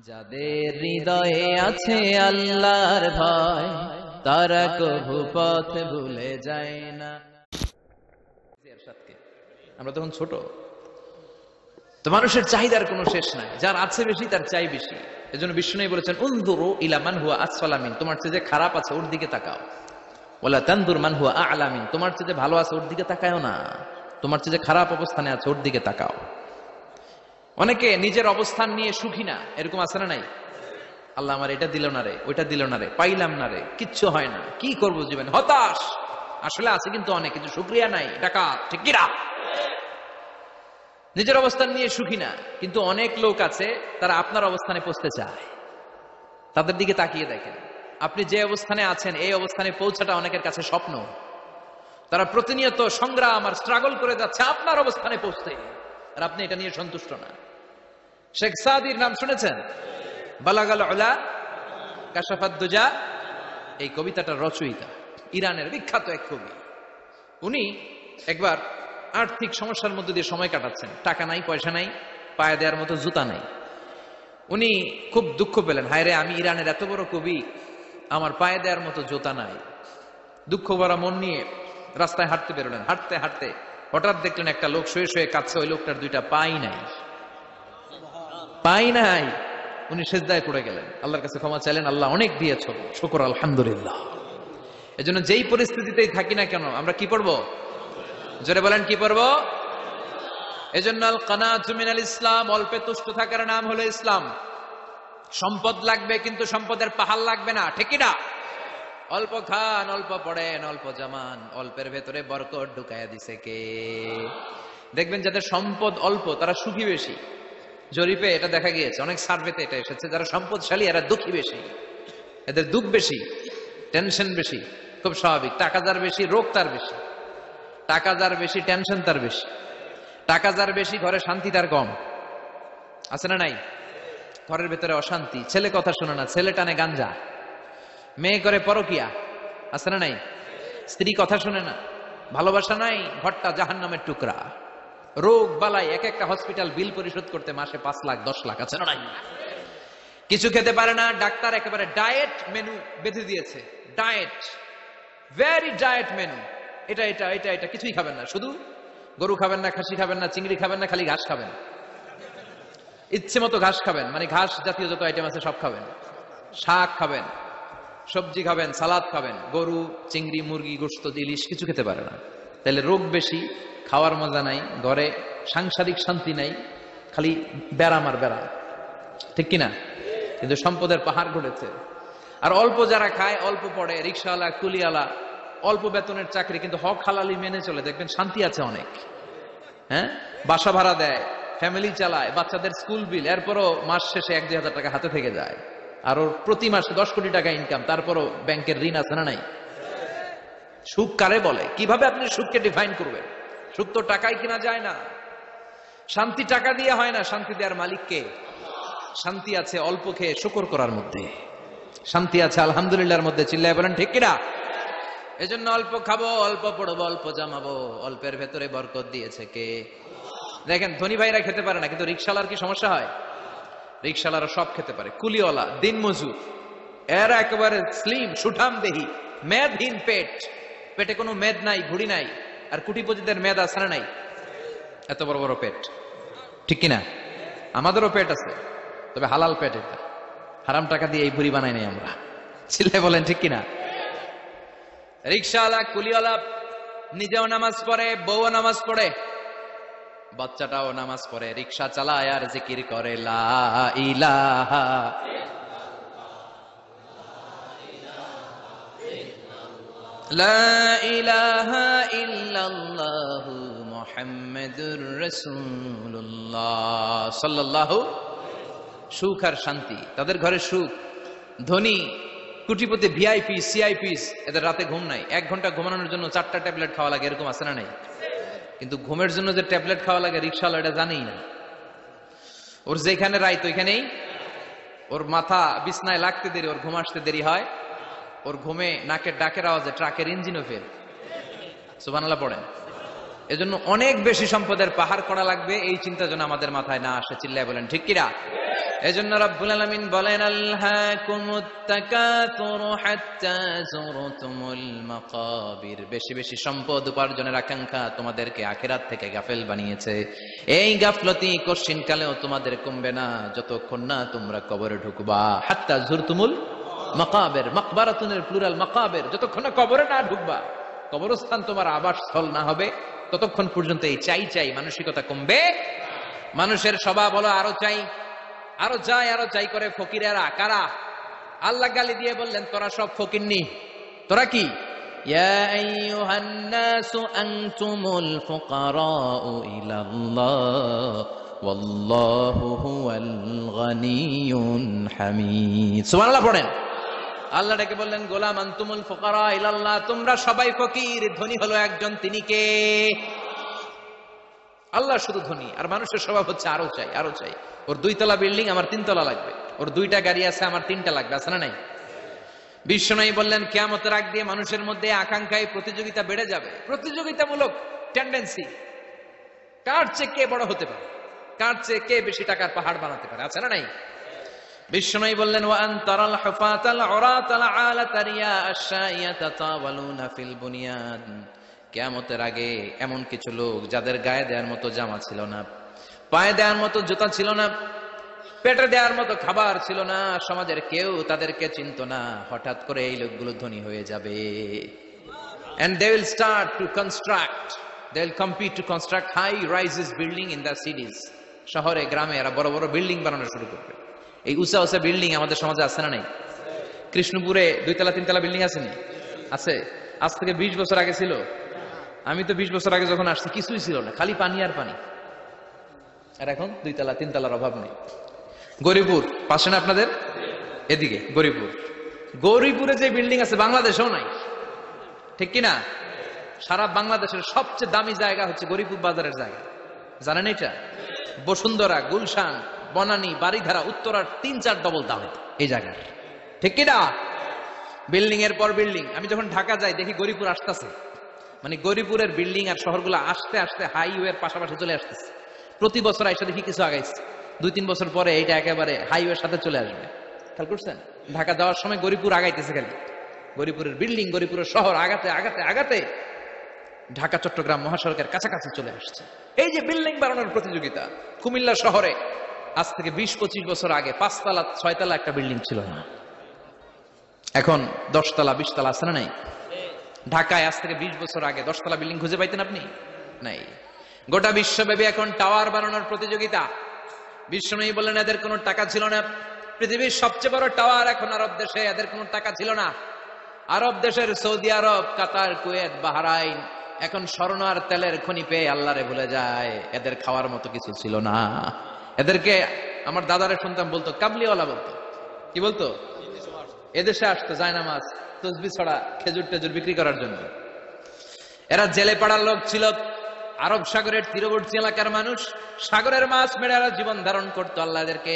যাদের হৃদয়ে আছে আল্লাহর ভয় তারা কভু পথ ভুলে যায় না। আমরা তখন ছোট, তো মানুষের চাহিদার কোনো শেষ নাই, যার আছে বেশি তার চাই বেশি। এজন্য বিষ্ণু বলেছেন উনজুরু ইলা মান হুয়া আসফালা মিন, তোমার চেয়ে যে খারাপ আছে ওর দিকে তাকাও। ওয়ালা তানজুর মান হুয়া আ'লা মিন, তোমার চেয়ে যে ভালো আছে ওর দিকে তাকায়ও না, তোমার চেয়ে যে খারাপ অবস্থানে আছে ওর দিকে তাকাও। অনেকে নিজের অবস্থান নিয়ে সুখী না, এরকম আছে না নাই? আল্লাহ আমার এটা দিল না রে, ওইটা দিল না রে, পাইলাম না রে, কিচ্ছু হয় না, কি করবো জীবনে, হতাশ। আসলে আছে কিন্তু অনেক কিছু, শুকরিয়া নাই, ডাকাত, ঠিক কিনা? নিজের অবস্থান নিয়ে সুখী না, কিন্তু অনেক লোক আছে তারা আপনার অবস্থানে পৌঁছতে চায়। তাদের দিকে তাকিয়ে দেখেন, আপনি যে অবস্থানে আছেন এই অবস্থানে পৌঁছাটা অনেকের কাছে স্বপ্ন। তারা প্রতিনিয়ত সংগ্রাম আর স্ট্রাগল করে যাচ্ছে আপনার অবস্থানে পৌঁছতে, আর আপনি এটা নিয়ে সন্তুষ্ট না। শেখ সাদির নাম শুনেছেন? বালাগাল উলা কাশাফাত দুজা, এই কবিতাটার রচয়িতা, ইরানের বিখ্যাত এক কবি। উনি একবার আর্থিক সমস্যার মধ্যে দিয়ে সময় কাটাচ্ছেন, টাকা নাই, পয়সা নাই, পায়ে দেওয়ার মতো জুতা নাই। উনি খুব দুঃখ পেলেন, হায় রে, আমি ইরানের এত বড় কবি, আমার পায়ে দেওয়ার মতো জুতা নাই। দুঃখ ভরা মন নিয়ে রাস্তায় হাঁটতে বেরোলেন। হাঁটতে হাঁটতে হঠাৎ দেখলেন একটা লোক শুয়ে শুয়ে কাঁদছে, ওই লোকটার দুইটা পাই নাই, পাই নাই। উনি সিজদায় পড়ে গেলেন, আল্লাহর কাছে ক্ষমা চাইলেন, আল্লাহ অনেক দিয়েছ, শুকর আলহামদুলিল্লাহ। এজন্য যেই পরিস্থিতিতেই থাকি না কেন আমরা কি পড়বো? জোরে বলেন, কি পড়বো? এজন্য আল কানাতু মিনাল ইসলাম, অল্পে তুষ্ট থাকার নাম হলো ইসলাম। সম্পদ লাগবে কিন্তু সম্পদের পাহাড় লাগবে না, ঠিক কি না? অল্প খান, অল্প পড়েন, অল্প জামান, অল্পের ভেতরে বরকত ঢুকায়া দিছে কে? দেখবেন যাদের সম্পদ অল্প তারা সুখী বেশি। জরিপে এটা দেখা গিয়েছে, অনেক সার্ভেতে এটা এসেছে, যারা সম্পদশালী এরা দুঃখী বেশি, এদের দুঃখ বেশি, টেনশন বেশি। খুব স্বাভাবিক, টাকা যার বেশি রোগ তার বেশি, টাকা যার বেশি টেনশন তার বেশি, টাকা যার বেশি ঘরে শান্তি তার কম। আছে না নাই? ঘরের ভেতরে অশান্তি, ছেলে কথা শোনে না, ছেলে টানে গাঞ্জা, মেয়ে করে পরকিয়া, আছে না নাই? স্ত্রী কথা শোনে না, ভালোবাসা নাই, ঘরটা জাহান্নামের টুকরা। রোগ বালাই, এক একটা হসপিটাল বিল পরিশোধ করতে মাসে 5 লাখ 10 লাখ, আছে না নাই? কিছু খেতে পারে না, ডাক্তার একেবারে ডায়েট মেনু বেঁধে দিয়েছে, ডায়েট, ভেরি ডায়েট মেনু, এটা এটা এটা এটা কিছুই খাবেন না, শুধু গরু খাবেন না, খাসি খাবেন না, চিংড়ি খাবেন না, খালি ঘাস খাবেন, ইচ্ছে মতো ঘাস খাবেন, মানে ঘাস জাতীয় যত আইটেম আছে সব খাবেন, শাক খাবেন, সবজি খাবেন, সালাদ খাবেন, গরু, চিংড়ি, মুরগি, গোশত, ইলিশ কিছু খেতে পারে না। তাহলে রোগ বেশি, খাওয়ার মজা নাই, ঘরে সাংসারিক শান্তি নাই, খালি ব্যারাম আর ব্যারাম, ঠিক কিনা? কিন্তু সম্পদের পাহাড় ঘটেছে। আর অল্প যারা খায়, অল্প পড়ে, রিক্সাওয়ালা, কুলিওয়ালা, অল্প বেতনের চাকরি, কিন্তু হক হালালি মেনে চলে, দেখবেন শান্তি আছে অনেক। হ্যাঁ, বাসা ভাড়া দেয়, ফ্যামিলি চালায়, বাচ্চাদের স্কুল বিল, এরপরও মাস শেষে 1-2 হাজার টাকা হাতে থেকে যায়। আর ওর প্রতি মাসে 10 কোটি টাকা ইনকাম, তারপরও ব্যাংকের ঋণ আছে না নাই? সুখ কারে বলে? কিভাবে আপনি সুখকে ডিফাইন করবেন? সুখ তো টাকায় কিনা যায় না, শান্তি টাকা দিয়ে হয় না, শান্তি দেওয়ার মালিক কে? শান্তি আছে অল্প খেয়ে শুকর করার মধ্যে, শান্তি আছে আলহামদুলিল্লাহর মধ্যে, চিল্লায় বলেন ঠিক কিনা? এজন্য অল্প খাবো, অল্প পড়বো, অল্প জামাবো, অল্পের ভেতরে বরকত দিয়েছে কে? দেখেন ধনী ভাইরা খেতে পারে না, কিন্তু রিক্সাওয়ালার কি সমস্যা হয়? রিক্সাওয়ালারা সব খেতে পারে, কুলিওয়ালা, দিনমজুর, এরা একেবারে স্লিম সুঠাম দেহি, মেদহীন পেট, পেটে কোনো মেদ নাই, ভুড়ি নাই। আর কোটিপতিদের মেদ আছে না নাই? এত বড় বড় পেট, ঠিক কিনা? আমাদেরও পেট আছে, তবে হালাল পেট, এটা হারাম টাকা দিয়ে এই ভুড়ি বানাই নাই আমরা, চিল্লায় বলেন ঠিক কিনা? রিক্সাওয়ালা, কুলিওয়ালা নিজেও নামাজ পড়ে, বউও নামাজ পড়ে, বাচ্চাটাও নামাজ পড়ে, রিক্সা চালায় আর জিকির করে লা ইলাহা, লা ইলাহা ইল্লাল্লাহু মুহাম্মাদুর রাসূলুল্লাহ সাল্লাল্লাহু। সুখ আর শান্তি, তাদের ঘরে সুখ। ধনী কোটিপতি, ভিআইপি, সিআইপিস, এদের রাতে ঘুম নাই, 1 ঘন্টা ঘুমানোর জন্য 4টা ট্যাবলেট খাওয়া লাগে, এরকম আছে না নাই? কিন্তু ঘুমের জন্য যে ট্যাবলেট খাওয়া লাগে রিক্সাওয়ালা এটা জানেই না। ওর যেখানে রাইত ওইখানেই, ওর মাথা বিছনায় লাগতে দেরি, ওর ঘুম আসতে দেরি হয়, ওর ঘুমে নাকের ডাকের আওয়াজে ট্রাকের ইঞ্জিনও ফেল। সুবহানাল্লাহ পড়েন। এজন্য অনেক বেশি সম্পদের পাহাড় করা লাগবে, এই চিন্তা যেন আমাদের মাথায় না আসে, চিল্লায় বলেন ঠিক কিনা? এজন্য রব্বুল আলামিন বলেন আল্লাকুমুত তাকাসুরু হাত্তা যুরতুমুল মাকাবির, বেশি বেশি সম্পদ উপার্জনের আকাঙ্ক্ষা তোমাদেরকে আখিরাত থেকে গাফেল বানিয়েছে। এই গাফলতি কশিনকালেও তোমাদের কমবে না যতক্ষণ না তোমরা কবরে ঢুকবা। হাত্তা যুরতুমুল মাকাবির, মাকবারাতুনের প্লুরাল মাকাবির, যতক্ষণ না কবরে না ঢুকবা, কবরস্থান তোমার আবাসস্থল না হবে, ততক্ষণ পর্যন্ত এই চাই চাই মানসিকতা কমবে। মানুষের স্বভাব হলো আরো চাই, আরো চাই, আরো চাই করে ফকিরেরা কারা? আল্লাহ গালি দিয়ে বললেন তোরা সব ফকিরনি, তোরা কি? ইয়া আইয়ুহান নাসু আনতুমুল ফুকারাউ ইলাল্লাহ ওয়াল্লাহু হুয়াল গনিয়ুল হামিদ। সুবহানাল্লাহ পড়েন। আল্লাহ ডেকে বললেন গোলাম আনতুমুল ফুকারা ইলাল্লাহ, তোমরা সবাই ফকির, ধনী হলো একজন, তিনি কে? আল্লাহ শুধু ধনী, আর মানুষের স্বভাব হচ্ছে আরো চাই, আরো চাই। ওর 2 তলা বিল্ডিং, আমার 3 তলা লাগবে। ওর 2টা গাড়ি আছে, আমার 3টা লাগবে। আছে না নাই? বিশ্বনবী বললেন কিয়ামতের আগ দিয়ে মানুষের মধ্যে আকাঙ্ক্ষায় প্রতিযোগিতা বেড়ে যাবে, প্রতিযোগিতামূলক টেন্ডেন্সি। কার চেয়ে কে বড় হতে পারে, কার চেয়ে কে বেশি টাকার পাহাড় বানাতে পারে। আছে না নাই? বিশ্বনবী বললেন ওয়া আনতারাল হুফাতাল উরাতাল আলাতা রিয়া আশ-শাইয়াতা তাওয়ালুনা ফিল বুনিয়ান, কিয়ামতের আগে এমন কিছু লোক যাদের গায়ে দেওয়ার মতো জামা ছিল না, পায়ে দেওয়ার মতো জুতা ছিল না, পেটে দেওয়ার মতো খাবার ছিল না, সমাজের কেউ তাদেরকে চিনত না। হঠাৎ করে এই লোকগুলো ধনী হয়ে যাবে। And they will start to construct, they will compete to construct high rises building in the cities. শহরে গ্রামে এরা বড় বড় বিল্ডিং বানানো শুরু করবে। এই উঁচা উঁচা বিল্ডিং আমাদের সমাজে আছে না নাই? কৃষ্ণপুরে 2 তলা 3 তলা বিল্ডিং আছে নি? আছে। আজ থেকে 20 বছর আগে ছিল? আমি তো 20 বছর আগে যখন আসছি কিছুই ছিল না, খালি পানি আর পানি। আর এখন 2 তলা 3 তলার অভাব নেই। গরিপুর পাশে না আপনাদের? এদিকে গরিপুর, গরিপুরে যে বিল্ডিং আছে বাংলাদেশেও নাই, ঠিক কিনা? সারা বাংলাদেশের সবচেয়ে দামি জায়গা হচ্ছে গরিপুর বাজারের জায়গা, জানেন এটা? বসুন্ধরা, গুলশান, বনানী, বাড়িধারা, উত্তরার 3-4 ডবল দাম এই জায়গার, ঠিক কিনা? বিল্ডিং এর পর বিল্ডিং। আমি যখন ঢাকা যাই দেখি গরিপুর আসতেছে, মানে গরিপুরের বিল্ডিং আর শহরগুলো আস্তে আস্তে হাইওয়ের পাশাপাশি চলে আসতেছে। প্রতি বছর এসে দেখি কিছু আগাইছে, 2-3 বছর পরে এইটা একেবারে হাইওয়ের সাথে চলে আসবে। খেয়াল করছেন? ঢাকা যাওয়ার সময় গরিপুর আগাইতেছে, খালি গরিপুরের বিল্ডিং, গরিপুরের শহর আগাতে আগাতে আগাতে ঢাকা চট্টগ্রাম মহাসড়কের কাছাকাছি চলে আসছে। এই যে বিল্ডিং বানানোর প্রতিযোগিতা, কুমিল্লা শহরে আজ থেকে 20-25 বছর আগে 5 তলা 6 তলা একটা বিল্ডিং ছিল না, এখন 10 তলা 20 তলা। আছে না নাই? ঢাকায় আজ থেকে 20 বছর আগে 10 তলা বিল্ডিং খুঁজে পাইতেন আপনি? নাই। গোটা বিশ্বব্যাপী এখন টাওয়ার বানানোর প্রতিযোগিতা। বিশ্বনবী বললেন এদের কোনো টাকা ছিল না। পৃথিবীর সবচেয়ে বড় টাওয়ার এখন আরব দেশে, এদের কোনো টাকা ছিল না। আরব দেশের সৌদি আরব, কাতার, কুয়েত, বাহরাইন এখন স্বর্ণ আর তেলের খনি পেয়ে আল্লাহরে ভুলে যায়। এদের খাওয়ার মতো কিছু ছিল না। এদেরকে আমার দাদারে শুনতাম বলতো কাবলিওয়ালা, বলতো কি বলতো? এদেশে আসতো জায়নামাজ, তসবিহ ছড়া, খেজুর টেজুর বিক্রি করার জন্য। এরা জেলে পাড়ার লোক ছিল। আরব সাগরের তীরবর্তী এলাকার মানুষ, সাগরের মাছ মেরে এরা জীবন ধারণ করতো। আল্লাহ এদেরকে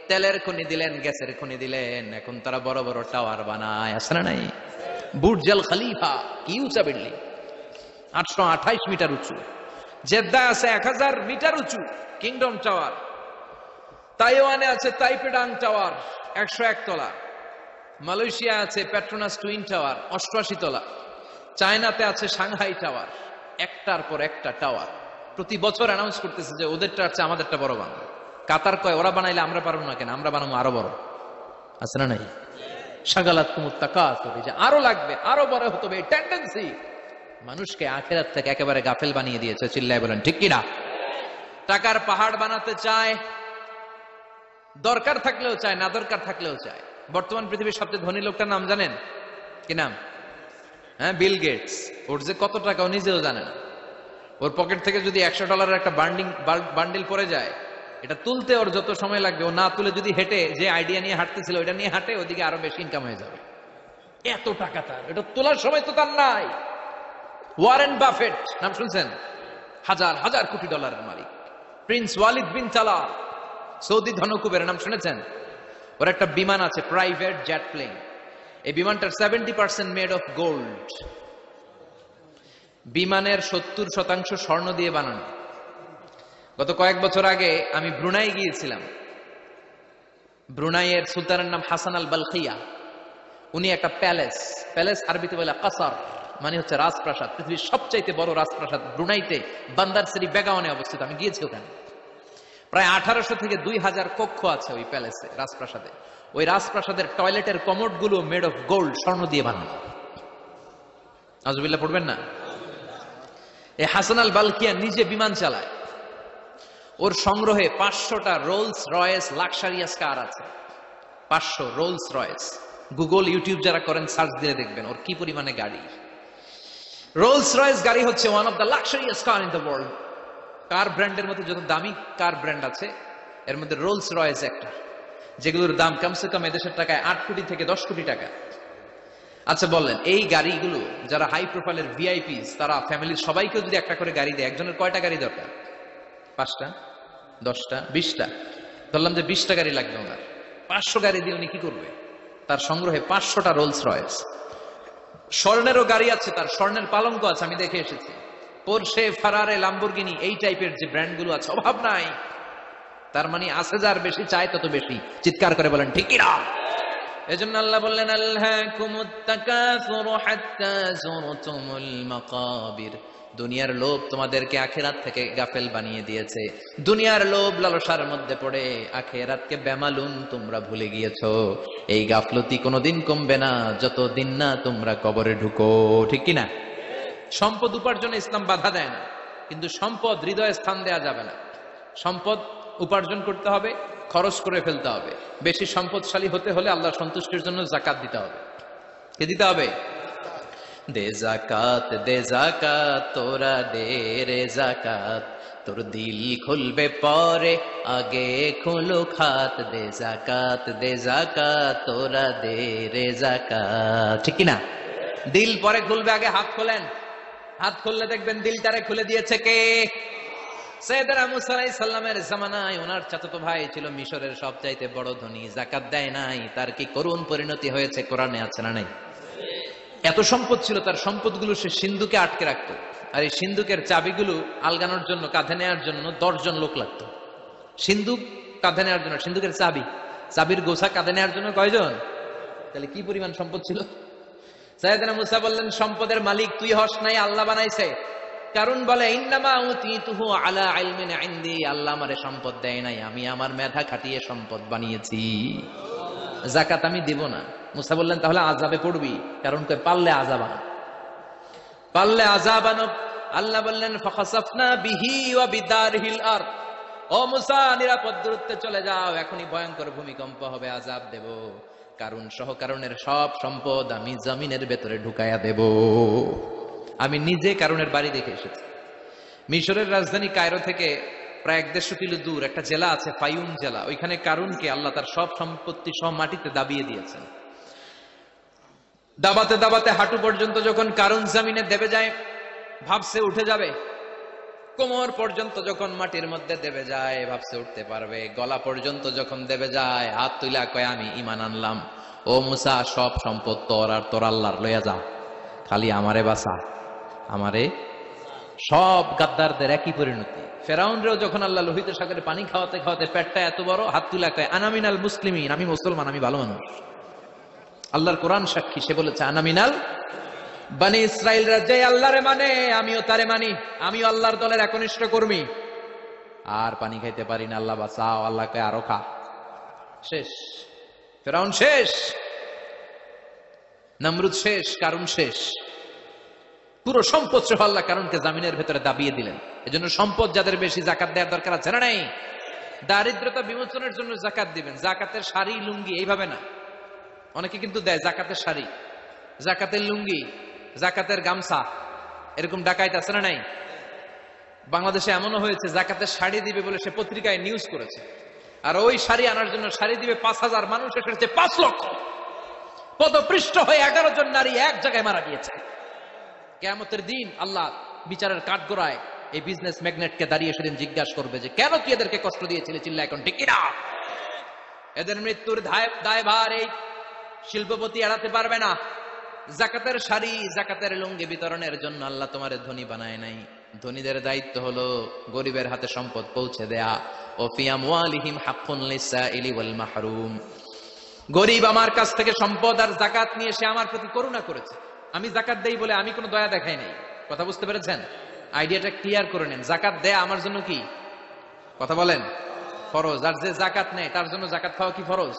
তেলের খনি দিলেন, গ্যাসের খনি দিলেন, এখন তারা বড় বড় টাওয়ার বানায়। আছে না নাই? বুর্জ আল খলিফা, কি উঁচা বিল্ডিং, 828 মিটার উঁচু। জেদ্দা আছে 1000 মিটার উঁচু কিংডম টাওয়ার। তাইওয়ানে আছে তাইপেডাং টাওয়ার 101 তলা। মালয়েশিয়া আছে পেট্রোনাস টুইন টাওয়ার 88 তলা। চায়নাতে আছে সাংহাই টাওয়ার, একটার পর একটা টাওয়ার। প্রতি বছর অ্যানাউন্স করতেছে যে ওদেরটা আছে আমাদেরটা বড় বানাবো। কাতার কয় ওরা বানাইলে আমরা পারবো না কেন, আমরা বানাবো আরো বড়। আছে না নাই? শাগালাত কুমুত তাকাসুর, যে আরো লাগবে, আরো বড় হতে হবে, এই টেন্ডেন্সি মানুষকে আখিরাত থেকে একেবারে গাফেল বানিয়ে দিয়েছে। চিল্লায় বলেন ঠিক কিনা? টাকার পাহাড় বানাতে চায়, দরকার থাকলেও চায়, না দরকার থাকলেও চায়। বর্তমান পৃথিবীর সবচেয়ে ধনী লোকটার নাম জানেন? কি নাম? হ্যাঁ, বিল গেটস। ওর যে কত টাকা ও নিজেও জানে না। ওর পকেট থেকে যদি $100 একটা বান্ডিল পড়ে যায়, এটা তুলতে ওর যত সময় লাগবে, ও না তুলে যদি হেঁটে যে আইডিয়া নিয়ে হাঁটতেছিল ওইটা নিয়ে হাঁটে, ওইদিকে আরো বেশি ইনকাম হয়ে যাবে। এত টাকা তার, এটা তোলার সময় তো তার নাই। ওয়ারেন বাফেট নাম শুনছেন? হাজার হাজার কোটি ডলারের মালিক। Prince Walid bin Talal, Saudi ধনকুবের নাম শুনেছেন? ওর একটা বিমান আছে, প্রাইভেট জেট প্লেন। এই বিমানটার 70% মেড অফ গোল্ড। বিমানের 70% স্বর্ণ দিয়ে বানানো। গত কয়েক বছর আগে আমি ব্রুনাই গিয়েছিলাম। ব্রুনাইয়ের সুলতানের নাম হাসান আল বালখিয়া। উনি একটা প্যালেস, প্যালেস আরবিতে বলে কাসার, মানে হচ্ছে রাজপ্রাসাদ। পৃথিবীর সবচাইতে বড় রাজপ্রাসাদ ব্রুনাইতে বান্দার সিরি বেগাওয়ানে অবস্থিত। আমি গিয়েছি ওখানে। প্রায় 1800 থেকে 2000 কক্ষ আছে ওই প্যালেসে, রাজপ্রাসাদে। ওই রাজপ্রাসাদের টয়লেটের কমোড গুলো মেড অফ গোল্ড, স্বর্ণ দিয়ে বানানো। আউযুবিল্লাহ পড়বেন না। এই হাসান আল বালখিয়া নিজে বিমান চালায়। ওর সংগ্রহে 500টা রোলস রয়েস লাক্সারিয়াস কার আছে। 500 রোলস রয়েস। গুগল ইউটিউব যারা করেন সার্চ দিয়ে দেখবেন ওর কি পরিমাণে গাড়ি। রোলস রয়েস গাড়ি হচ্ছে one of the luxurious car in the world. Car ব্র্যান্ডের মধ্যে যত দামি কার ব্র্যান্ড আছে এর মধ্যে রোলস রয়েস একটা, যেগুলোর দাম কমসে কম এদেশের টাকায় 8 কোটি থেকে 10 কোটি টাকা। আচ্ছা বললেন, এই গাড়িগুলো যারা হাই প্রোফাইলের ভিআইপিস, তারা ফ্যামিলির সবাইকে যদি একটা করে গাড়ি দেয়, একজনের কয়টা গাড়ি দরকার? 5টা, 10টা, 20টা। ধরলাম যে 20টা গাড়ি লাগবে ওনার। 500 গাড়ি দিয়ে উনি কি করবে? তার সংগ্রহে 500টা রোলস রয়েস। স্বর্ণেরও গাড়ি আছে, তার স্বর্ণের পালঙ্ক আছে, আমি দেখে এসেছি। পোরশে, ফারারে, লাম্বরগিনি, এই টাইপের যে ব্র্যান্ডগুলো আছে, অভাব নাই। তার মানে আছে, যার বেশি চায় তত বেশি। চিৎকার করে বলেন ঠিক কি না? এজন্য আল্লাহ বললেন আলহাকুমুত তাকাসুরু হাত্তা যুরতুমুল মাকাবির। দুনিয়ার লোভ তোমাদেরকে আখিরাত থেকে গাফেল বানিয়ে দিয়েছে। দুনিয়ার লোভ লালসার মধ্যে পড়ে আখিরাতকে বেমালুম তোমরা ভুলে গিয়েছো। এই গাফলতি কোনোদিন কমবে না যতদিন না তোমরা কবরে ঢুকো। ঠিক কি না? সম্পদ উপার্জনে ইসলাম বাধা দেয় না, কিন্তু সম্পদ হৃদয়ে স্থান দেয়া যাবে না। সম্পদ উপার্জন করতে হবে, খরচ করে ফেলতে হবে। বেশি সম্পদশালী হতে হলে আল্লাহর সন্তুষ্টির জন্য যাকাত দিতে হবে। কে দিতে হবে? দে যাকাত, দে যাকাত, তোরা দে রে যাকাত, তোর দিল খুলবে পরে, আগে খুলো খাত। দে যাকাত, দে যাকাত, তোরা দে রে যাকাত। ঠিক কি না? দিল পরে খুলবে, আগে হাত খোলেন। হাত খুললে দেখবেন দিলটারে খুলে দিয়েছে কে? সাইয়েদনা মুসা আলাইহিস সালামের জামানায় ওনার চাচাতো ভাই ছিল মিশরের সবচাইতে বড় ধনী, যাকাত দেয় নাই। তার কি করুণ পরিণতি হয়েছে কোরআনে আছে না নাই? এত সম্পদ ছিল, তার সম্পদগুলো সে সিন্ধুকে আটকে রাখতো। আর এই সিন্ধুকের চাবিগুলো আলগানোর জন্য, কাঁধে নেওয়ার জন্য 10 জন লোক লাগতো। সিন্ধুক কাঁধে নেওয়ার জন্য, সিন্ধুকের চাবির গোছা কাঁধে নেওয়ার জন্য কয়জন? তাহলে কি পরিমাণ সম্পদ ছিল? সাইয়েদনা মুসা বললেন, সম্পদের মালিক তুই হস নাই, আল্লাহ বানাইছে। কারণ বলে ইন্নামা উতীতুহু আলা ইলমিন ইনদি, আল্লাহ আমারে সম্পদ দেয় নাই, আমি আমার মেধা খাটিয়ে সম্পদ বানিয়েছি। যাকাত আমি দেব না। মুসা বললেন তাহলে আযাবে পড়বি, কারণ কই পারলে আযাবান, পারলে আযাবান। আল্লাহ বললেন ফাখাসাফনা বিহি ওয়া বিদারহিল আরদ, ও মুসা নিরাপদ দূরত্বে চলে যাও, এখনই ভয়ঙ্কর ভূমিকম্প হবে, আযাব দেব। কারণ সহ কারণের সব সম্পদ আমি জমিনের ভেতরে ঢুকায়া দেব। আমি নিজে কারণের বাড়ি দেখে এসেছি। মিশরের রাজধানী কায়রো থেকে প্রায় 150 কিলো দূর একটা জেলা আছে, ফায়ুম জেলা। ওইখানে কারুনকে আল্লাহ তার সব সম্পত্তি সব মাটিতে দাবিয়ে দিয়েছেন। দাবাতে দাবাতে হাঁটু পর্যন্ত যখন কারুন জমিনে দেবে যায়, ভাবছে উঠে যাবে। কোমর পর্যন্ত যখন মাটির মধ্যে দেবে যায়, ভাবছে উঠতে পারবে। গলা পর্যন্ত যখন দেবে যায়, হাত তুইলা কয় আমি ঈমান আনলাম। ও মুসা, সব সম্পদ তোর আর তোর আল্লাহর, লইয়া যা, খালি আমারে বাঁচা, আমারে। সব গাদ্দারদের একই পরিণতি। ফেরাউনরেও যখন আল্লাহ লোহিত সাগরে পানি খাওয়াতে খাওয়াতে পেটটা এত বড়, হাত তুলা কয় আনামিনাল মুসলিমিন, আমি মুসলমান, আমি ভালো মানুষ। আল্লাহর কোরআন সাক্ষী, সে বলেছে আনামিনাল বনি ইসরাইলরা যে আল্লাহরে মানে আমিও তারে মানি, আমিও আল্লাহর দলের একনিষ্ঠ কর্মী। আর পানি খাইতে পারি না, আল্লাহ বাঁচাও। আল্লাহ কয় আরো খা। শেষ, ফেরাউন শেষ, নমরুদ শেষ, কারুন শেষ। পুরো সম্পদ সহ আল্লাহ কারুনকে জামিনের ভেতরে দাবিয়ে দিলেন। এজন্য সম্পদ যাদের বেশি, যাকাত দেওয়ার দরকার আছে না নাই? দারিদ্রতা বিমোচনের জন্য যাকাত দিবেন। যাকাতের শাড়ি লুঙ্গি এইভাবে না, অনেকে কিন্তু দেয় যাকাতের শাড়ি, যাকাতের লুঙ্গি, যাকাতের গামছা, এরকম ডাকাইত আছে না নাই? বাংলাদেশে এমনও হয়েছে যাকাতের শাড়ি দিবে বলে সে পত্রিকায় নিউজ করেছে, আর ওই শাড়ি আনার জন্য শাড়ি দিবে 5000 মানুষ, এসেছে 5 লক্ষ। পদপৃষ্ঠ হয়ে 11 জন নারী এক জায়গায় মারা গিয়েছে। কিয়ামতের দিন আল্লাহ বিচারের কাঠগড়ায় এই বিজনেস ম্যাগনেটকে দাঁড়িয়ে সেদিন জিজ্ঞাসা করবে যে কেন তুই এদেরকে কষ্ট দিয়েছিলি? চিল্লা এখন ঠিক কিনা? এদের মৃত্যুর দায়ভার এই শিল্পপতি এড়াতে পারবে না। যাকাতের শাড়ি, যাকাতের লুঙ্গি বিতরণের জন্য আল্লাহ তোমারে ধনী বানায় নাই। ধনীদের দায়িত্ব হলো গরিবের হাতে সম্পদ পৌঁছে দেয়া। ওয়া ফি আমওয়ালিহিম হাক্কুন লিসাইলি ওয়াল মাহরুম। গরীব আমার কাছ থেকে সম্পদ আর যাকাত নিয়ে সে আমার প্রতি করুণা করেছে, আমি যাকাত দেই বলে আমি কোনো দয়া দেখাই নাই। কথা বুঝতে পেরেছেন? আইডিয়াটা ক্লিয়ার করে নেন। যাকাত দেয়া আমার জন্য কি, কথা বলেন, ফরজ। আর যে যাকাত নেয় তার জন্য যাকাত খাওয়া কি ফরজ?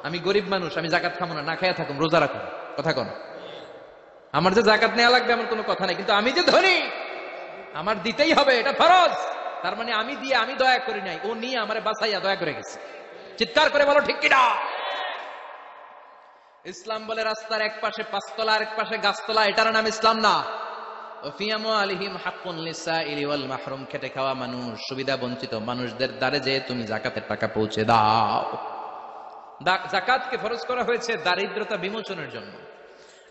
আমি গরিব মানুষ, আমি যাকাত খাবো না, না খাইয়া থাকুম, রোজা রাখুন, কথা কন। আমার যে যাকাত নেওয়া লাগবে এমন কোনো কথা নাই, কিন্তু আমি যে ধনী আমার দিতেই হবে, এটা ফরজ। তার মানে আমি দিয়ে আমি দয়া করি নাই, ও নিয়ে আমারে বাঁচাইয়া দয়া করে গেছে। চিৎকার করে বলো ঠিক কিনা। ইসলাম বলে রাস্তার এক পাশে পাঁচতলা আর এক পাশে গাছতলা, এটার নাম ইসলাম না। খেটে খাওয়া মানুষ, সুবিধা বঞ্চিত মানুষদের দ্বারে যে তুমি যাকাতের টাকা পৌঁছে দাও। যাকাতকে ফরজ করা হয়েছে দারিদ্রতা বিমোচনের জন্য।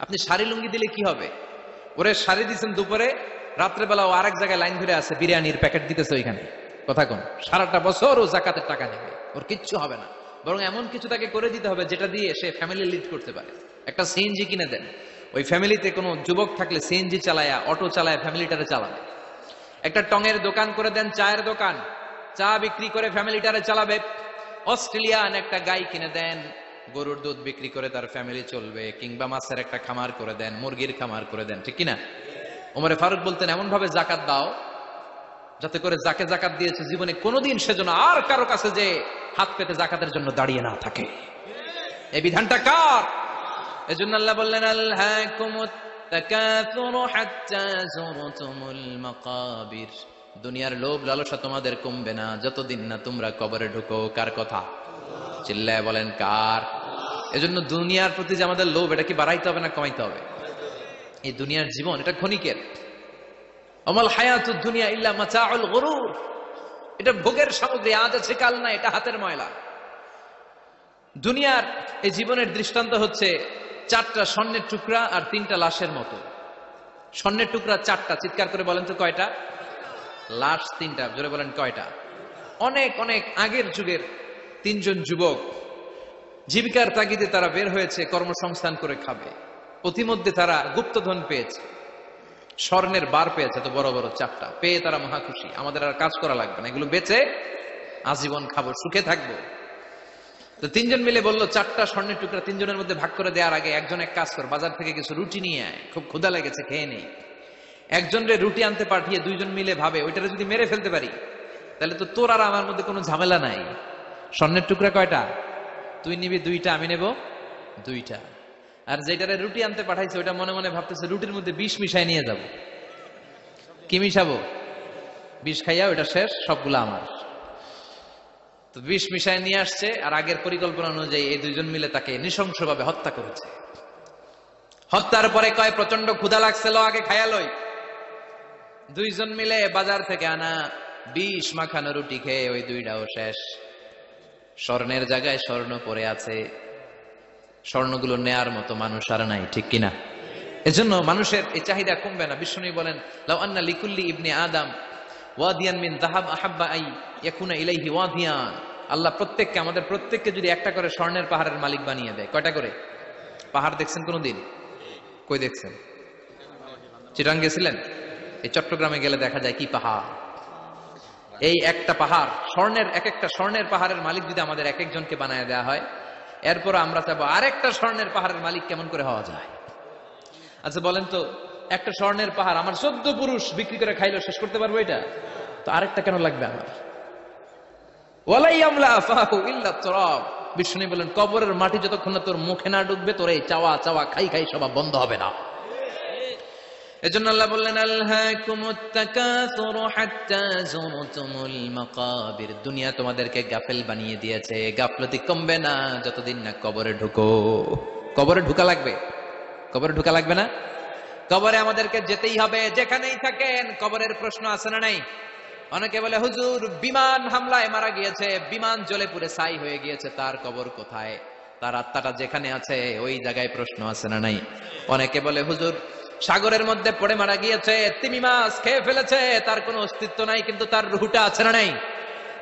আপনি শাড়ি লুঙ্গি দিলে কি হবে? ওরে শাড়ি দিচ্ছেন দুপুরে, রাত্রেবেলা ও আরেক জায়গায় লাইন ধরে আছে, বিরিয়ানির প্যাকেট দিতেছে ওইখানে, কথা কোন, সারাটা বছর ও যাকাতের টাকা নেবে, ওর কিচ্ছু হবে না। বরং এমন কিছু তাকে করে দিতে হবে যেটা দিয়ে সে ফ্যামিলি লিড করতে পারে। একটা সিএনজি কিনে দেন, ওই ফ্যামিলিতে কোনো যুবক থাকলে সিএনজি চালায়া, অটো চালায়া ফ্যামিলিটারে চালাবে। একটা টঙের দোকান করে দেন, চায়ের দোকান, চা বিক্রি করে ফ্যামিলিটারে চালাবে। অস্ট্রেলিয়ান একটা গাই কিনে দেন, গরুর দুধ বিক্রি করে তার ফ্যামিলি চলবে। কিংবা মাছের একটা খামার করে দেন, মুরগির খামার করে দেন, ঠিক কিনা? ওমরে ফারুক বলতেন এমন ভাবে যাকাত দাও যাতে করে যাকে যাকাত দিয়েছে জীবনে কোনোদিন সেজন্য আর কারো কাছে যে হাত পেতে যাকাতের জন্য দাঁড়িয়ে না থাকে। এই বিধানটা কার? এজন্য আল্লাহ বললেন আলহাকুমুত তাকাসুরু হাত্তা যুরতুমুল মাকাবির। দুনিয়ার লোভ লালসা তোমাদের কমবে না যতদিন না তোমরা কবরে ঢুকো। কার কথা? চিল্লায় বলেন কার? এজন্য দুনিয়ার প্রতি যে আমাদের লোভ, এটা কি বাড়াইতে হবে না কমাইতে হবে? এই দুনিয়ার জীবন এটা ক্ষণিকের। আমাল হায়াতুদ দুনিয়া ইল্লা মাতাউল গুরুর, এটা ভোগের সামগ্রী, আজ আছে কাল না, এটা হাতের ময়লা। দুনিয়ার এই জীবনের দৃষ্টান্ত হচ্ছে চারটা স্বর্ণের টুকরা আর তিনটা লাশের মতো। স্বর্ণের টুকরা চারটা, চিৎকার করে বলেন তো কয়টা? লাশ তিনটা, জোরে বলেন কয়টা? অনেক অনেক আগের যুগের তিনজন যুবক জীবিকার তাগিদে তারা বের হয়েছে কর্মসংস্থান করে খাবে। প্রতিমধ্যে তারা গুপ্তধন পেয়েছে, স্বর্ণের বার পেয়েছে, তো বড় বড় চারটা পেয়ে তারা মহা খুশি। আমাদের আর কাজ করা লাগবে না, এগুলো বেচে আজীবন খাবো, সুখে থাকবো। তো তিনজন মিলে বললো চারটা স্বর্ণের টুকরা তিনজনের মধ্যে ভাগ করে দেওয়ার আগে একজন এক কাজ কর, বাজার থেকে কিছু রুটি নিয়ে আয়, খুব ক্ষুধা লেগেছে, খেয়ে নেই। একজনরে রুটি আনতে পাঠিয়ে দুইজন মিলে ভাবে ওইটারে যদি মেরে ফেলতে পারি তাহলে তো তোর আর আমার মধ্যে কোনো ঝামেলা নাই। স্বর্ণের টুকরা কয়টা? তুই নিবি দুইটা, আমি নেব দুইটা। আর যেটারে রুটি আনতে পাঠাইছে ওইটা মনে মনে ভাবতেছে রুটির মধ্যে বিষ মিশাই নিয়ে যাব। কি মিশাবো? বিষ খাইয়া ওইটা শেষ, সবগুলো আমার। তো বিষ মিশাই নিয়ে আসছে, আর আগের পরিকল্পনা অনুযায়ী এই দুইজন মিলে তাকে নৃশংসভাবে হত্যা করেছে। হত্যার পরে কয় প্রচন্ড ক্ষুধা লাগছিল, আগে খায়া লই। দুইজন মিলে বাজার থেকে আনা বিষ মাখানো রুটি খেয়ে ওই দুইটাও শেষ। স্বর্ণের জায়গায় স্বর্ণ পড়ে আছে, স্বর্ণগুলো নেয়ার মতো মানুষ আর নাই, ঠিক কিনা? এজন্য মানুষের এই চাহিদা কমবে না। বিশ্বনবী বলেন লাউ আন্না লিকুল্লি ইবনে আদম ওয়াদিয়ান মিন যাহাব আহাব্বা আই ইয়াকুনা ইলাইহি ওয়াদিয়ান। আল্লাহ প্রত্যেককে, আমাদের প্রত্যেককে যদি একটা করে স্বর্ণের পাহাড়ের মালিক বানিয়ে দেয়। কয়টা করে পাহাড় দেখছেন কোনদিন? কই দেখছেন? চিটাং গেছিলেন? এই চট্টগ্রামে গেলে দেখা যায় কি পাহাড়। এই একটা পাহাড় স্বর্ণের, এক একটা স্বর্ণের পাহাড়ের মালিক যদি আমাদের এক একজনকে বানায় দেওয়া হয়, এরপর আমরা চাবো আরেকটা স্বর্ণের পাহাড়ের মালিক কেমন করে হওয়া যায়। আচ্ছা বলেন তো, একটা স্বর্ণের পাহাড় আমার 14 পুরুষ বিক্রি করে খাইলো শেষ করতে পারবো এটা? তো আরেকটা কেন লাগবে আমার? ওয়ালাই আমলা ফাহু ইল্লা তুরাব। বিষ্ণু বলেন কবরের মাটি যতক্ষণ না তোর মুখে না ঢুকবে তোর এই চাওয়া চাওয়া খাই খাই সব বন্ধ হবে না। এজন্য আল্লাহ বললেন আলহাকুমুত তাকাসুরু হাত্তা যুরতুমুল মাকাবির। দুনিয়া তোমাদেরকে গাফেল বানিয়ে দিয়েছে, গাফলতি কমবে না যতদিন না কবরে ঢুকো। কবরে ঢুকা লাগবে, কবরে ঢুকা লাগবে না? কবরে আমাদেরকে যেতেই হবে, যেখানেই থাকেন। কবরের প্রশ্ন আছে না নাই? অনেকে বলে হুজুর বিমান হামলায় মারা গিয়েছে, বিমান জ্বলে পুড়ে ছাই হয়ে গিয়েছে, তার কবর কোথায়? তার আত্মাটা যেখানে আছে ওই জায়গায় প্রশ্ন আছে না নাই? অনেকে বলে হুজুর সাগরের মধ্যে পড়ে মারা গিয়েছে, তিমি মাছ খেয়ে ফেলেছে, তার কোনো অস্তিত্ব নাই, কিন্তু তার রুহুটা আছে না নাই?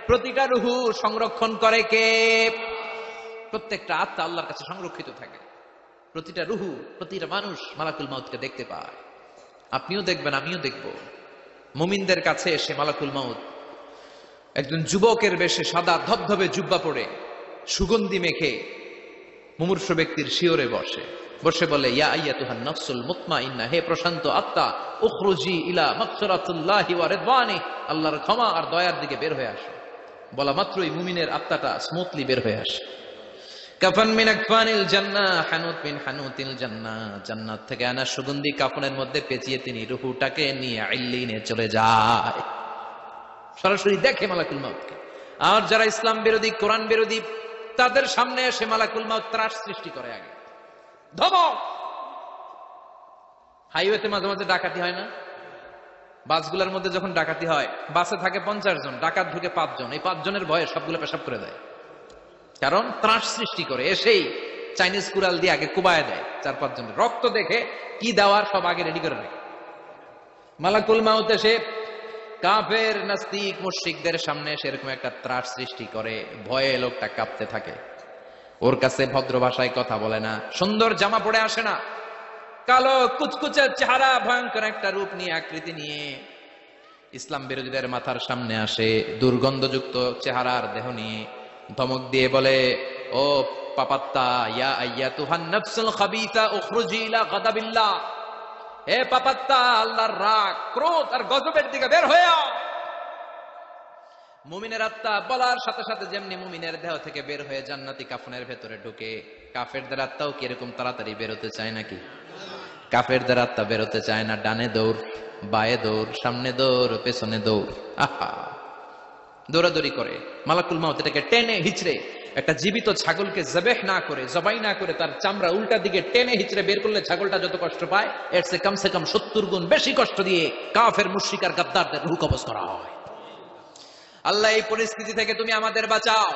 প্রতিটা রুহু সংরক্ষণ করে কে? প্রত্যেকটা আত্মা আল্লাহর কাছে সংরক্ষিত থাকে। প্রতিটা রুহু, প্রতিটা মানুষ মালাকুল মাউতকে দেখতে পায়। আপনিও দেখবেন, আমিও দেখব। মুমিনদের কাছে এসে মালাকুল মাউত একজন যুবকের বেশে সাদা ধবধবে জুব্বা পরে সুগন্ধি মেখে মুমূর্ষু ব্যক্তির শিওরে বসে বসে বলে, ইয়া আইয়াতুহান নাফসুল মুতমাইন্নাহ, হে প্রশান্ত আত্মা, উখরুজি ইলা মাগফিরাতিল্লাহি ওয়া রিদওয়ানি, আল্লাহর ক্ষমা আর দয়ার দিকে বের হয়ে আসো। বলা মাত্রই মুমিনের আত্মাটা স্মুথলি বের হয়ে আসে। কাফান মিন আকফানিল জান্নাহ, হানুত মিন হানুতিল জান্নাহ, জান্নাত থেকে আনা সুগন্ধি কাফনের মধ্যে পেঁচিয়ে তিনি রূহটাকে নিয়ে ইল্লিনে চলে যায়। সরাসরি দেখে মালাকুল মাউতকে। আর যারা ইসলাম বিরোধী, কোরআন বিরোধী, তাদের সামনে এসে মালাকুল মাউত ত্রাস সৃষ্টি করে। আগে ধমক। হাইওয়েতে মাঝে মাঝে ডাকাতি হয় না? বাসগুলোর মধ্যে যখন ডাকাতি হয়, বাসে থাকে 50 জন, ডাকাত ঢুকে 5 জন, এই 5 জনের ভয়ে সবগুলো পেশাব করে দেয়। কারণ ত্রাস সৃষ্টি করে। এসেই চাইনিজ কুড়াল দিয়ে আগে কুবায় দেয় 4-5 জনের। রক্ত দেখে কি দেওয়ার সব আগে রেডি করে রাখে। মালাকুল মাউত এসে কাফের নাস্তিক মুশরিকদের সামনে সেরকম একটা ত্রাস সৃষ্টি করে। ভয়ে লোকটা কাঁপতে থাকে। ওর কাছে ভদ্র ভাষায় কথা বলে না, সুন্দর জামা পরে আসে না, কালো কুচকুচে চেহারা, ভয়ঙ্কর একটা রূপ নিয়ে, আকৃতি নিয়ে ইসলাম বিরোধীদের মাথার সামনে আসে, দুর্গন্ধযুক্ত চেহারার দেহ নিয়ে ধমক দিয়ে বলে, ও পাপাত্তা, ইয়া আইয়াতুহান নাফসুল খাবিসা উখরুজি ইলা গাদাবিল্লাহ, হে পাপাত্তা, আল্লাহর রাগ, ক্রোধ আর গজবের দিকে বের হয়ে আও। মুমিনের আত্মা বলার সাথে সাথে যেমনি মুমিনের দেহ থেকে বের হয়ে জান্নাতি কাফনের ভেতরে ঢুকে, কাফেরদের আত্মাও কি এরকম তাড়াতাড়ি বেরোতে চায় নাকি? কাফেরদের আত্মা বেরোতে চায় না। ডানে দৌড়, বায়ে দৌড়, সামনে দৌড়, পেছনে দৌড়, আহা, দৌড়াদৌড়ি করে। মালাকুল মাউত এটাকে টেনে হিচড়ে, একটা জীবিত ছাগলকে জবেহ না করে, জবাই না করে, তার চামড়া উল্টা দিকে টেনে হিচড়ে বের করলে ছাগলটা যত কষ্ট পায়, এর চেয়ে কমসে কম 70 গুণ বেশি কষ্ট দিয়ে কাফের মুশরিক আর গাদ্দারদের রূহ কবজ করা হয়। আল্লাহ, এই পরিস্থিতি থেকে তুমি আমাদের বাঁচাও।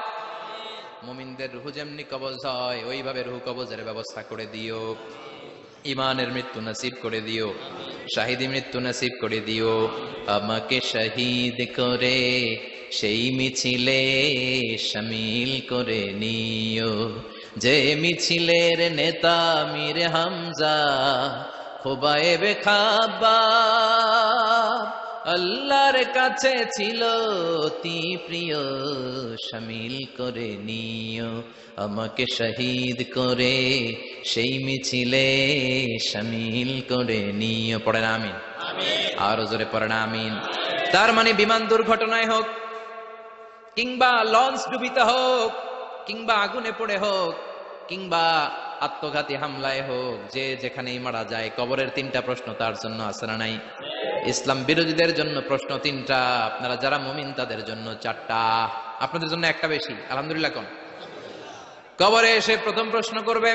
মুমিনদের রূহ যেমনি কবজ হয়, ওইভাবে রূহ কবজের ব্যবস্থা করে দিও। ইমানের মৃত্যু নসিব করে দিও, শাহিদি মৃত্যু নসিব করে দিও। আমাকে শহীদ করে সেই মিছিলে শামিল করে নিও, যে মিছিলের নেতা মীর হামজা, খুবাইবে খাব্বাব, আল্লাহর কাছে ছিল অতি প্রিয়, শামিল করে নিও। আমাকে শহীদ করে সেই মিছিলে শামিল করে নিও। পড়েন আমিন। আরো জোরে পড়েন আমিন। তার মানে বিমান দুর্ঘটনায় হোক, কিংবা লঞ্চ ডুবিতে হোক, কিংবা আগুনে পড়ে হোক, কিংবা আত্মঘাতী হামলায় হোক, যে যেখানেই মারা যায়, কবরের 3টা প্রশ্ন তার জন্য আছে না নাই? ইসলাম বিরোধীদের জন্য প্রশ্ন 3টা, আপনারা যারা মুমিন তাদের জন্য 4টা, আপনাদের জন্য একটা বেশি। আলহামদুলিল্লাহ কোন? কবরে এসে প্রথম প্রশ্ন করবে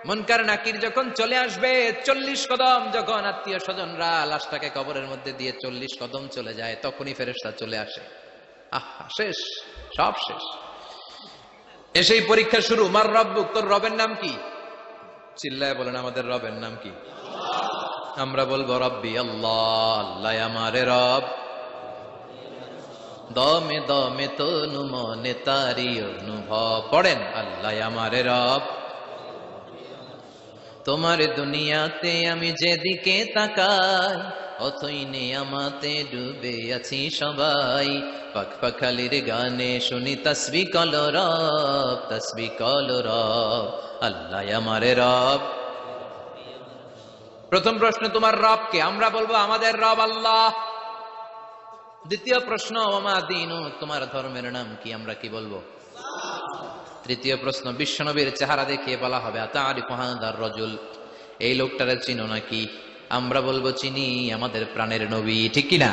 মুনকার নাকির যখন চলে আসবে, 40 কদম যখন আত্মীয় স্বজনরা লাশটাকে কবরের মধ্যে দিয়ে 40 কদম চলে যায়, তখনই ফেরেশতা চলে আসে। আহা, শেষ, সব শেষ। এসেই পরীক্ষা শুরু। মার রব্বুক, তোর রবের নাম কি? চিল্লায় বলেন, আমাদের রবের নাম কি? আমরা বলবো রব্বি আল্লাহ, আল্লাহ আমারে রব। দমে দমে তনু মনে তারি অনুভব। পড়েন, আল্লাহ আমারে রব। তোমার দুনিয়াতে আমি যেদিকে তাকাই, অথই নেয়ামাতে ডুবে আছি সবাই। পাখ পাখালির গানে শুনি তসবি কল রব, তসবি কল রব, আল্লাহ আমারে রব। প্রথম প্রশ্ন, তোমার রব কে? আমরা বলবো আমাদের রব আল্লাহ। দ্বিতীয় প্রশ্ন, ওমা দীনু, তোমার ধর্মের নাম কি? আমরা কি বলবো? তৃতীয় প্রশ্ন, বিশ্বনবীর চেহারা দেখিয়ে বলা হবে আতারিফু হাদার রাজুল, এই লোকটারে চিনো নাকি? আমরা বলবো চিনি, আমাদের প্রাণের নবী, ঠিক কি না?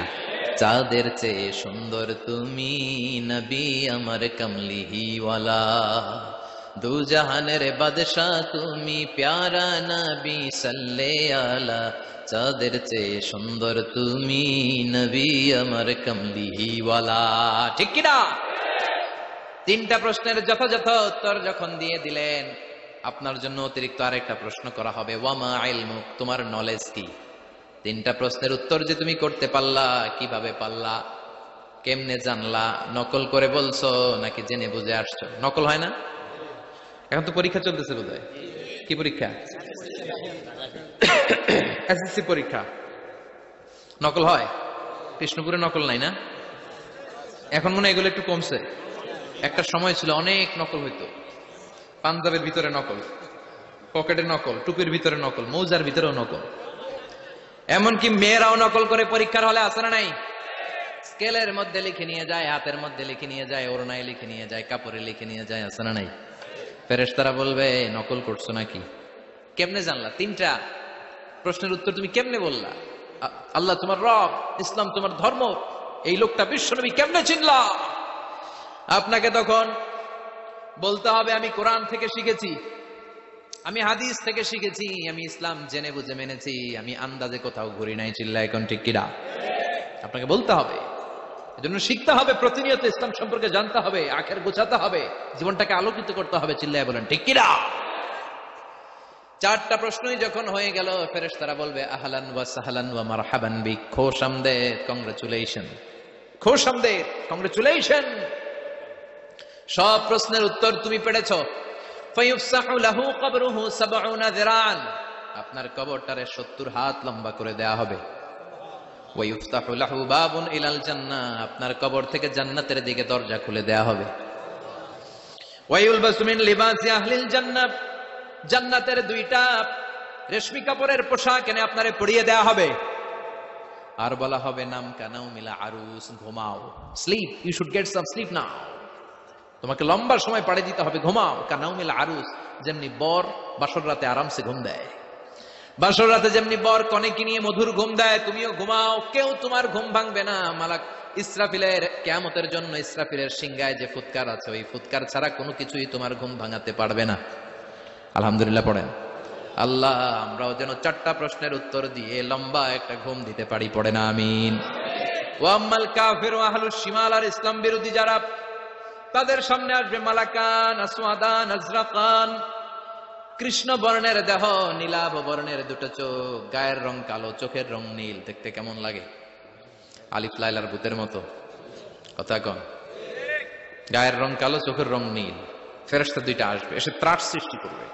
চাঁদের চেয়ে সুন্দর তুমি নবী আমার কমলিহি ওয়ালা, দু জাহানের বাদশা তুমি প্যারা নবী সাল্লে আলা, চাঁদের চেয়ে সুন্দর তুমি নবী আমার কমলিহি ওয়ালা, ঠিক কি না? 3টা প্রশ্নের যথাযথ উত্তর যখন দিয়ে দিলেন, আপনার জন্য অতিরিক্ত আরেকটা প্রশ্ন করা হবে, ওয়ামা ইলমুক, তোমার নলেজ কি? 3টা প্রশ্নের উত্তর যে তুমি করতে পারলা, কিভাবে পারলা, কেমনে জানলা? নকল করে বলছো নাকি জেনে বুঝে আসছো? নকল হয় না? এখন তো পরীক্ষা চলতেছে বোধহয়। কি পরীক্ষা? এসএসসি পরীক্ষা। নকল হয়? কৃষ্ণপুরে নকল নাই না? এখন মনে হয় এগুলো একটু কমছে। একটা সময় ছিল অনেক নকল হইতো, পাঞ্জাবের ভিতরে নকল, পকেটে নকল, টুপির ভিতরে নকল, মৌজার ভিতরেও নকল, এমনকি মেয়েরাও নকল করে পরীক্ষার হলে আসে না নাই? স্কেলের মধ্যে লিখে নিয়ে যায়, হাতের মধ্যে লিখে নিয়ে যায়, ওড়নায় লিখে নিয়ে যায়, কাপড়ে লিখে নিয়ে যায়, আসে না নাই? ফেরেশতারা বলবে নকল করছো নাকি? কেমনে জানলা? তিনটা প্রশ্নের উত্তর তুমি কেমনে বললা? আল্লাহ তোমার রব, ইসলাম তোমার ধর্ম, এই লোকটা বিশ্বনবী, কেমনে চিনলা? আপনাকে তখন বলতে হবে আমি কোরআন থেকে শিখেছি, আমি হাদিস থেকে শিখেছি, আমি ইসলাম জেনে বুঝে মেনেছি, আমি আন্দাজে কোথাও ঘুরি নাই। চিল্লা এখন ঠিক কিনা? আপনাকে বলতে হবে, এজন্য শিখতে হবে, প্রতিনিয়ত ইসলাম সম্পর্কে জানতে হবে, আখের গোছাতে হবে, জীবনটাকে আলোকিত করতে হবে। চিল্লায় বলেন ঠিক কিনা? চারটা প্রশ্নই যখন হয়ে গেল, ফেরেশতারা বলবে আহলান ওয়া সাহলান ওয়া মারহাবান বিক, খোশামদেদ, কংগ্রাচুলেশন, খোশামদেদ, কংগ্রাচুলেশন, সব প্রশ্নের উত্তর তুমি পেরেছো। ফায়ুফসাহু লাহু কবরুহু ৭০ যিরাআন, আপনার কবরটারে ৭০ হাত লম্বা করে দেয়া হবে। ওয়া ইফতাহু লাহু বাবুন ইলাল জান্নাহ, আপনার কবর থেকে জান্নাতের দিকে দরজা খুলে দেয়া হবে। ওয়া ইউলবাসু মিন লিবাসি আহলিল জান্নাহ, জান্নাতের দুইটা রেশমি কাপড়ের পোশাক এনে আপনারে পরিয়ে দেয়া হবে। আর বলা হবে নাম কানাউ মিলা আরুস, ঘুমাও, sleep, you should get some sleep now, তোমাকে লম্বা সময় পাড়ে দিতে হবে, ঘুমাও। কানাউ মিলা আরুস, যেমনি বর বাসর রাতে আরামসে ঘুম দেয়, বাসর রাতে যেমনি বর কনেকে নিয়ে মধুর ঘুম দেয়, তুমিও ঘুমাও, কেউ তোমার ঘুম ভাঙবে না। মালাক ইসরাফিলের, কিয়ামতের জন্য ইসরাফিলের সিংহায় যে ফুৎকার আছে, ওই ফুৎকার ছাড়া কোনো কিছুই তোমার ঘুম ভাঙাতে পারবে না। আলহামদুলিল্লাহ পড়েন। আল্লাহ আমরাও যেন চারটা প্রশ্নের উত্তর দিয়ে লম্বা একটা ঘুম দিতে পারি, পড়ে না আমিন। ওয়া আম্মাল কাফির ওয়া আহলুশ শিমাল, আর ইসলাম বিরোধী যারা, তাদের সামনে আসবে মালাকান আসওয়াদান আজরাকান, কৃষ্ণ বর্ণের দেহ, নীলাভ বর্ণের দুটো চোখ, গায়ের রং কালো, চোখের রং নীল, দেখতে কেমন লাগে? আলিফ লাইলার ভূতের মতো, কথা কন। গায়ের রং কালো, চোখের রং নীল। ফেরেশতা দুইটা আসবে, এসে ত্রাস সৃষ্টি করবে,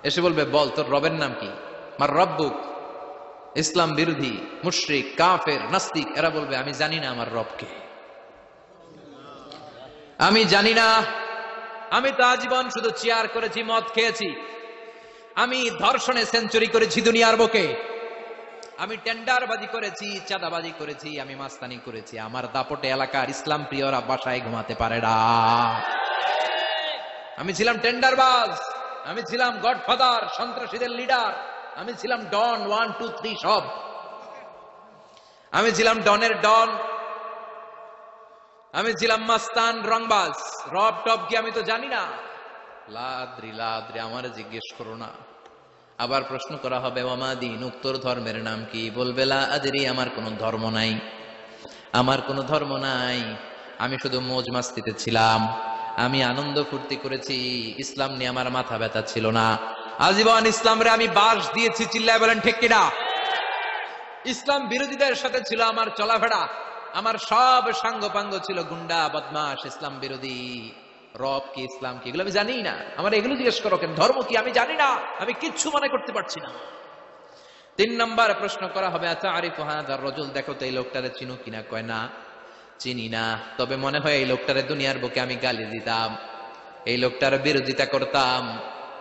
এসে বলবে বল তোর রবের নাম কি? মার রব্বুক। ইসলাম বিরোধী মুশরিক, কাফের, নাস্তিক, এরা বলবে আমি জানি না আমার রবকে, আমি জানি না, আমি তো আজীবন শুধু চেয়ার করেছি, মদ খেয়েছি, আমি ধর্ষণে সেঞ্চুরি করেছি দুনিয়ার বুকে, আমি টেন্ডারবাজি করেছি, চাঁদাবাজি করেছি, আমি মাস্তানি করেছি, আমার দাপটে এলাকার ইসলাম প্রিয়রা বাসায় ঘুমাতে পারে না। আমি ছিলাম টেন্ডারবাজ, আমি ছিলাম গডফাদার, সন্ত্রাসীদের লিডার, আমি ছিলাম ডন 1 2 3 সব, আমি ছিলাম ডনের ডন, আমি ছিলাম মাস্তান, রংবাজ, রব টব কি আমি তো জানি না। লাদ্রি লাদ্রি, আমার জিজ্ঞেস করো না। আবার প্রশ্ন করা হবে ওয়ামা দিন, উত্তর ধর্মের নাম কি? বলবে লা আদরি, আমার কোনো ধর্ম নাই, আমার কোনো ধর্ম নাই, আমি শুধু মৌজ মাস্তিতে ছিলাম, আমি আনন্দ ফুর্তি করেছি, ইসলাম নিয়ে আমার মাথা ব্যথা ছিল না, আজীবন ইসলামরে আমি বাস দিয়েছি। চিল্লায় বলেন ঠিক কিনা? ইসলাম বিরোধীদের সাথে ছিল আমার চলাফেরা, আমার সব সাঙ্গপাঙ্গ ছিল গুন্ডা, বদমাশ, ইসলাম বিরোধী। রব কি, ইসলাম কি, এগুলো আমি জানি না, আমার এগুলো জিজ্ঞেস করো কেন? ধর্ম কি আমি জানি না, আমি কিচ্ছু মনে করতে পারছি না। 3 নম্বর প্রশ্ন করা হবে আতারিফু হাযার রাজুল, দেখো তো এই লোকটারে চিনো কিনা? কয় না, চিনি না, তবে মনে হয় এই লোকটারে দুনিয়ার বুকে আমি গালি দিতাম, এই লোকটার বিরোধিতা করতাম,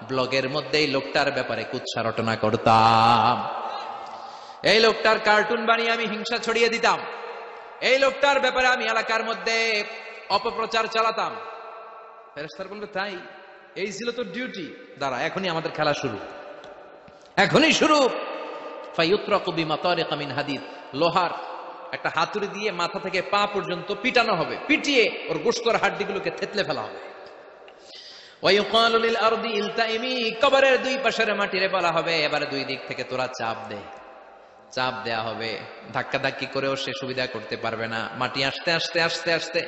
ব্লগের মধ্যে এই লোকটার ব্যাপারে কুৎসা রটনা করতাম, এই লোকটার কার্টুন বানিয়ে আমি হিংসা ছড়িয়ে দিতাম, এই লোকটার ব্যাপারে আমি এলাকার মধ্যে অপপ্রচার চালাতাম। ফেরেশতারা বলবে তাই? এই ছিল তোর ডিউটি? দাঁড়া, এখনই আমাদের খেলা শুরু, এখনই শুরু। ফায়ুতরাকু বিমাতারিকা মিন হাদিদ, লোহার একটা হাতুড়ি দিয়ে মাথা থেকে পা পর্যন্ত পিটানো হবে, পিটিয়ে ওর গোশতর হাড্ডিগুলোকে থেতলে ফেলা হবে। ওয়ায়ুকালু লিল আরদি ইলতাইমি, কবরের দুই পাশের মাটিরে বলা হবে এবারে দুই দিক থেকে তোরা চাপ দে, চাপ দেয়া হবে, ধাক্কা ধাক্কি করেও সে সুবিধা করতে পারবে না, মাটি আস্তে আস্তে আস্তে আস্তে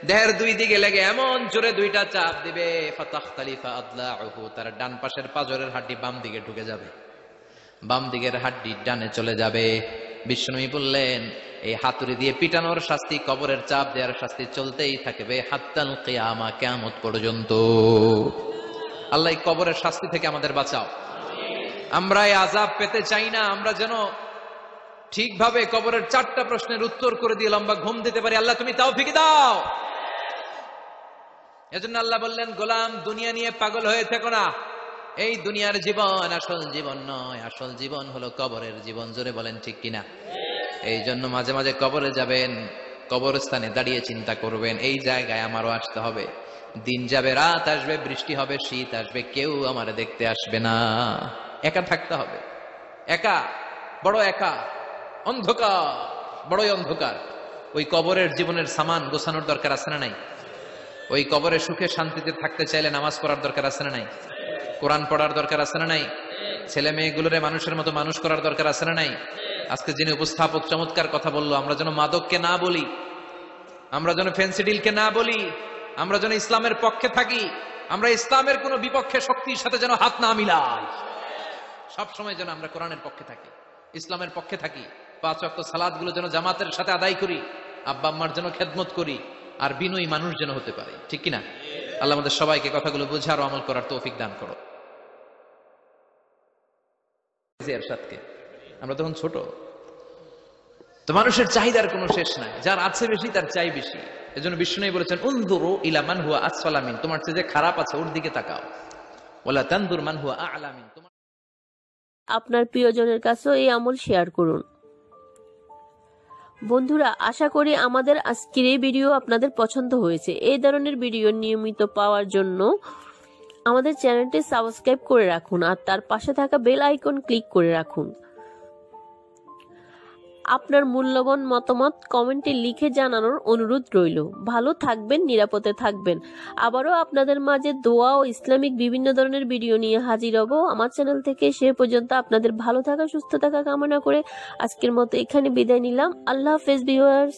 দেহের দুই দিকে লেগে এমন জোরে দুইটা চাপ দিবে, ফাতাখতালিফা আদলাউহু, তার ডান পাশের পাজরের হাড্ডি বাম দিকে ঢুকে যাবে, বাম দিকের হাড্ডি ডানে চলে যাবে। বিশ্বনবী বললেন এই হাতুড়ি দিয়ে পিটানোর শাস্তি, কবরের চাপ দেওয়ার শাস্তি চলতেই থাকবে হাত্তাল কিয়ামা, কিয়ামত পর্যন্ত। আল্লাহ এই কবরের শাস্তি থেকে আমাদের বাঁচাও। আমরা এই আযাব পেতে চাই না, আমরা যেন ঠিকভাবে কবরের 4টা প্রশ্নের উত্তর করে দিয়ে লম্বা ঘুম দিতে পারি। আল্লাহ তুমি তৌফিক দাও। এজন্য আল্লাহ বললেন, গোলাম দুনিয়া নিয়ে পাগল হয়ে থেকো না। এই দুনিয়ার জীবন আসল জীবন নয়, আসল জীবন হলো কবরের জীবন। জোরে বলেন ঠিক কিনা? এই জন্য মাঝে মাঝে কবরে যাবেন, কবরস্থানে দাঁড়িয়ে চিন্তা করবেন, এই জায়গায় আমারও আসতে হবে। দিন যাবে, রাত আসবে, বৃষ্টি হবে, শীত আসবে, কেউ আমার দেখতে আসবে না। একা থাকতে হবে, একা, বড় একা, অন্ধকার, বড়ই অন্ধকার। ওই কবরের জীবনের সামান গোছানোর দরকার আছে না নাই? ওই কবরে সুখে শান্তিতে থাকতে চাইলে নামাজ পড়ার দরকার আছে না নাই? কোরআন পড়ার দরকার আছে না নাই? ছেলে মেয়েগুলোরে মানুষের মতো মানুষ করার দরকার আছে না নাই? আজকে যিনি উপস্থাপক চমৎকার কথা বললো, আমরা যেন মাদককে না বলি, আমরা যেন ফেন্সিডিলকে না বলি, আমরা যেন ইসলামের পক্ষে থাকি, আমরা ইসলামের কোন বিপক্ষে শক্তির সাথে যেন হাত না মিলাই। সবসময় যেন আমরা কোরআনের পক্ষে থাকি, ইসলামের পক্ষে থাকি। 5 ওয়াক্ত সালাত গুলো যেন জামাতের সাথে আদায় করি, আব্বা আম্মার যেন খেদমত করি, আর বিনয়ী মানুষ যেন হতে পারে। ঠিক কিনা? আল্লাহ আমাদের সবাইকে কথাগুলো বোঝার ও আমল করার তৌফিক দান করো। এরশাদকে আমরা তখন ছোট, তো মানুষের চাহিদার কোনো শেষ নাই, যার আছে বেশি তার চাই বেশি। এজন্য বিষ্ণু বলেছেন, উনজুরু ইলা মান হুয়া আসফালা মিন, তোমার চেয়ে যে খারাপ আছে ওর দিকে তাকাও। ওয়ালা তানজুর মান হুয়া আ'লা মিন। আপনার প্রিয়জনের কাছেও এই আমল শেয়ার করুন। বন্ধুরা, আশা করি আমাদের আজকের এই ভিডিও আপনাদের পছন্দ হয়েছে। এই ধরনের ভিডিও নিয়মিত পাওয়ার জন্য আমাদের চ্যানেলটি সাবস্ক্রাইব করে রাখুন আর তার পাশে থাকা বেল আইকন ক্লিক করে রাখুন। আপনার মূল্যবান মতামত কমেন্টে লিখে জানানোর অনুরোধ রইল। ভালো থাকবেন, নিরাপদে থাকবেন। আবারও আপনাদের মাঝে দোয়া ও ইসলামিক বিভিন্ন ধরনের ভিডিও নিয়ে হাজির হব আমার চ্যানেল থেকে। সে পর্যন্ত আপনাদের ভালো থাকা, সুস্থ থাকা কামনা করে আজকের মতো এখানে বিদায় নিলাম। আল্লাহ হাফেজ ভিউয়ার্স।